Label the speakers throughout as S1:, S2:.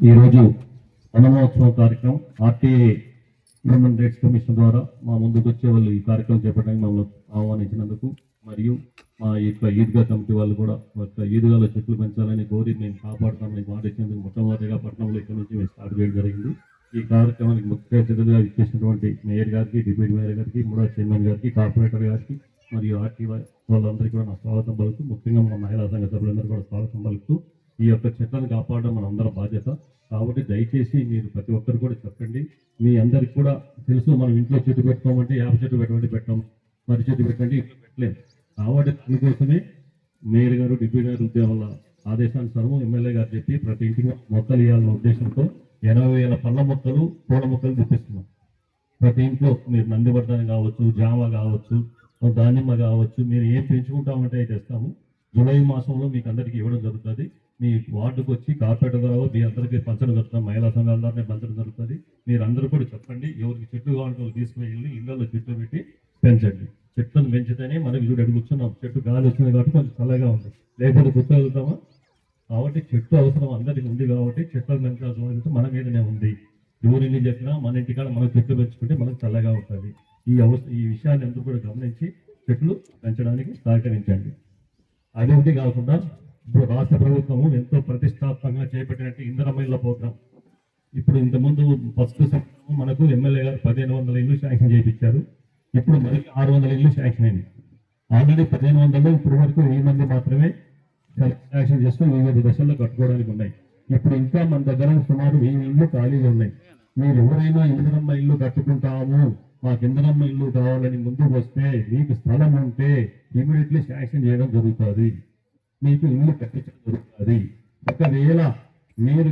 S1: ఈరోజు వనమహోత్సవం కార్యక్రమం RTA human rights commission ద్వారా మా ముందుకు వచ్చే వాళ్ళు ఈ కార్యక్రమం చేపట్టడానికి మమ్మల్ని ఆహ్వానించినందుకు మరియు మా యొక్క ఈద్గా కమిటీ వాళ్ళు కూడా ఒక ఈద్గాలో చెట్లు పెంచాలని కోరి మేము కాపాడుతామని మాట ఇచ్చినందుకు మొట్టమొదటిగా పట్టణంలో ఇక్కడ నుంచి మేము స్టార్ట్ చేయడం జరిగింది. ఈ కార్యక్రమానికి ముఖ్య అతిథిగా ఇచ్చేసినటువంటి మేయర్ గారికి, డిప్యూటీ మేయర్ గారికి, మూడో చైర్మన్ గారికి, కార్పొరేటర్ గారికి మరియు ఆర్టీ వాళ్ళందరికీ కూడా నా స్వాగతం పలుకుతూ, ముఖ్యంగా మా మహిళా సంఘ సభ్యులందరూ కూడా స్వాగతం పలుకుతూ, ఈ యొక్క చెట్లను కాపాడడం మన అందరం బాధ్యత. కాబట్టి దయచేసి మీరు ప్రతి ఒక్కరు కూడా చెప్పండి. మీ అందరికి కూడా తెలుసు, మనం ఇంట్లో చెట్టు పెట్టుకోమంటే యాప చెట్టు పెట్టడం, మరి చెట్టు పెట్టండి, ఇంట్లో పెట్టలేము. కాబట్టి దానికోసమే మేయర్ గారు, డిప్యూటీ మేయర్ ఉద్యోగాల ఆదేశానుసారం ఎమ్మెల్యే గారు చెప్పి ప్రతి ఇంటికి మొక్కలు ఇవ్వాలన్న ఉద్దేశంతో 80,000 పళ్ళ మొక్కలు, పూల మొక్కలు తెప్పిస్తున్నాం. ప్రతి ఇంట్లో మీరు నందివర్ధన కావచ్చు, జామ కావచ్చు, దానిమ్మ కావచ్చు, మీరు ఏం పెంచుకుంటామంటే తెస్తాము. జూలై మాసంలో మీకు అందరికీ ఇవ్వడం జరుగుతుంది. మీ వార్డుకు వచ్చి కార్పొరేటర్ ద్వారా మీ అందరికీ పంచడం జరుగుతుంది. మహిళా సంఘాలందరినీ పంచడం జరుగుతుంది. మీరు అందరూ కూడా చెప్పండి, ఎవరికి చెట్లు కావాలంటే తీసుకువెళ్ళి ఇళ్ళలో చెట్లు పెట్టి పెంచండి. చెట్లను పెంచితేనే మనకి ఇల్లు అడుగుతున్నాం. చెట్టు గాలి వచ్చింది కాబట్టి కొంచెం చల్లగా ఉంది, లేకపోతే కూర్చోగలుగుతామా? కాబట్టి చెట్టు అవసరం అందరికీ ఉంది. కాబట్టి చెట్లను పెంచాల్సిన మన మీదనే ఉంది. ఎవరిని చెప్పినా మన ఇంటికాడ మనం చెట్లు పెంచుకుంటే మనకు చల్లగా ఉంటుంది. ఈ విషయాన్ని అందరూ కూడా గమనించి చెట్లు పెంచడానికి సహకరించండి. అదొకటి కాకుండా ఇప్పుడు రాష్ట్ర ప్రభుత్వము ఎంతో ప్రతిష్టాత్మకంగా చేపట్టినట్టు ఇందిరమ్మ ఇళ్ల ప్రోగ్రాం. ఇప్పుడు ఇంతకుముందు ఫస్ట్ సంవత్సరం మనకు ఎమ్మెల్యే గారు 1500 ఇల్లు శాంక్షన్ చేయించారు. ఇప్పుడు మనకి 600 ఇల్లు శాంక్షన్ అయింది. ఆల్రెడీ 1500 ఇప్పటి వరకు 1000 మంది మాత్రమే శాంక్షన్ చేస్తూ వివిధ దశల్లో కట్టుకోవడానికి ఉన్నాయి. ఇప్పుడు ఇంకా మన దగ్గర సుమారు 1000 ఇల్లు ఖాళీగా ఉన్నాయి. మీరు ఎవరైనా ఇందిరమ్మ ఇల్లు కట్టుకుంటాము, మాకు ఇందిరమ్మ ఇల్లు కావాలని ముందుకు వస్తే, మీకు స్థలం ఉంటే ఇమీడియట్లీ శాంక్షన్ చేయడం జరుగుతుంది. మీకు ఇల్లు కట్టించడం జరుగుతుంది. ఒకవేళ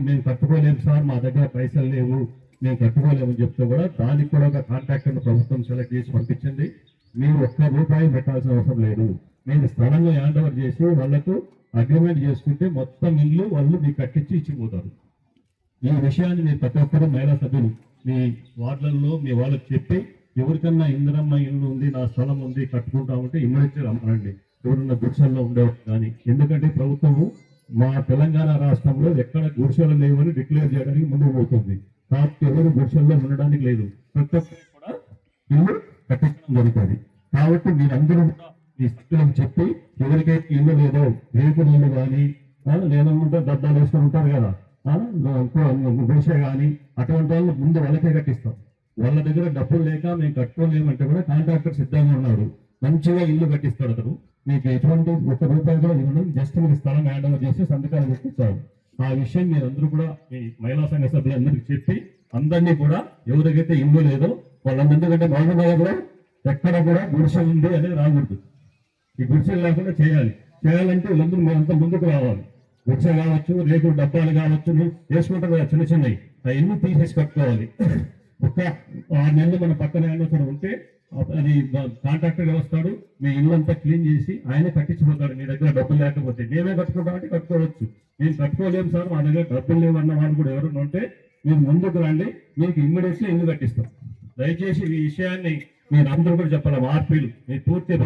S1: మేము కట్టుకోలేము సార్, మా దగ్గర పైసలు లేవు, మేము కట్టుకోలేమని చెప్తే కూడా దానికి కూడా ఒక కాంట్రాక్టర్ను ప్రభుత్వం సెలెక్ట్ చేసి పంపించింది. మీరు ₹1 పెట్టాల్సిన అవసరం లేదు. మీరు స్థలంలో హ్యాండ్ ఓవర్ చేసి వాళ్లకు అగ్రిమెంట్ చేసుకుంటే మొత్తం ఇల్లు వాళ్ళు మీకు కట్టించి ఇచ్చిపోతారు. ఈ విషయాన్ని మీరు ప్రతి ఒక్కరు మహిళా సభ్యులు మీ వార్డులలో మీ వాళ్ళకి చెప్పి, ఎవరికన్నా ఇందిరమ్మ ఇల్లు ఉంది, నా స్థలం ఉంది, కట్టుకుంటామంటే ఇమ్మడిచ్చి రమ్మనండి. ఎవరున్న గుడిసెల్లో ఉండేవారు కానీ, ఎందుకంటే ప్రభుత్వము మా తెలంగాణ రాష్ట్రంలో ఎక్కడ గుడిసెలు లేవని డిక్లేర్ చేయడానికి ముందుకు పోతుంది. కాబట్టి ఎవరు గుడిసెల్లో ఉండడానికి లేదు, ప్రతి ఒక్కరికి కూడా ఇల్లు కట్టించడం జరుగుతుంది. కాబట్టి మీరందరూ కూడా మీ స్థితులకు చెప్పి, ఎవరికైతే ఇల్లు లేదో రేపు ఇల్లు కానీ లేదనుకుంటే డబ్బాలు వేసుకొని ఉంటారు కదా, గుడిసె కానీ అటువంటి వాళ్ళు ముందు వాళ్ళకే కట్టిస్తాం. వాళ్ళ దగ్గర డబ్బులు లేక మేము కట్టుకోలేమంటే కూడా కాంట్రాక్టర్ సిద్ధంగా ఉన్నారు, మంచిగా ఇల్లు కట్టిస్తాడు. అతను మీకు ఎటువంటి ₹1 కూడా ఇవ్వడం, జస్ట్ మీకు స్థలం హ్యాండ్ ఓవర్ చేసి సంతకాలు పెట్టిస్తాడు. ఆ విషయం మీరు అందరూ కూడా మీ మహిళా సంఘ సభ్యులందరికీ చెప్పి, అందరినీ కూడా ఎవరికైతే ఇల్లు లేదో వాళ్ళందరి కంటే మహబూబ్నగర్లో ఎక్కడ కూడా గుడిసె ఉంది అనేది రాకూడదు. ఈ గుడిసెలు లేకుండా చేయాలంటే వీళ్ళందరూ మీరంతా ముందుకు రావాలి. గుడిసె కావచ్చు, రేపు డబ్బాలు కావచ్చు, వేసుకుంటారు కదా చిన్న చిన్నవి, అవన్నీ తీసేసి కట్టుకోవాలి. ఒక 6 నెలలు మన పక్కన ఏమైనా ఉంటే అది కాంట్రాక్టర్ వస్తాడు, మీ ఇల్లు అంతా క్లీన్ చేసి ఆయనే కట్టించిపోతాడు. మీ దగ్గర డబ్బులు లేకపోతే మేమే కట్టుకుంటామంటే కట్టుకోవచ్చు. మేము కట్టుకోలేము సార్, మా దగ్గర డబ్బులు లేవన్న వాళ్ళు కూడా ఎవరైనా ఉంటే మీరు ముందుకు రండి, మీకు ఇమ్మీడియట్లీ ఇల్లు కట్టిస్తాం. దయచేసి ఈ విషయాన్ని మీరు అందరూ కూడా చెప్పాలి. ఆర్పీలు మీరు పూర్తి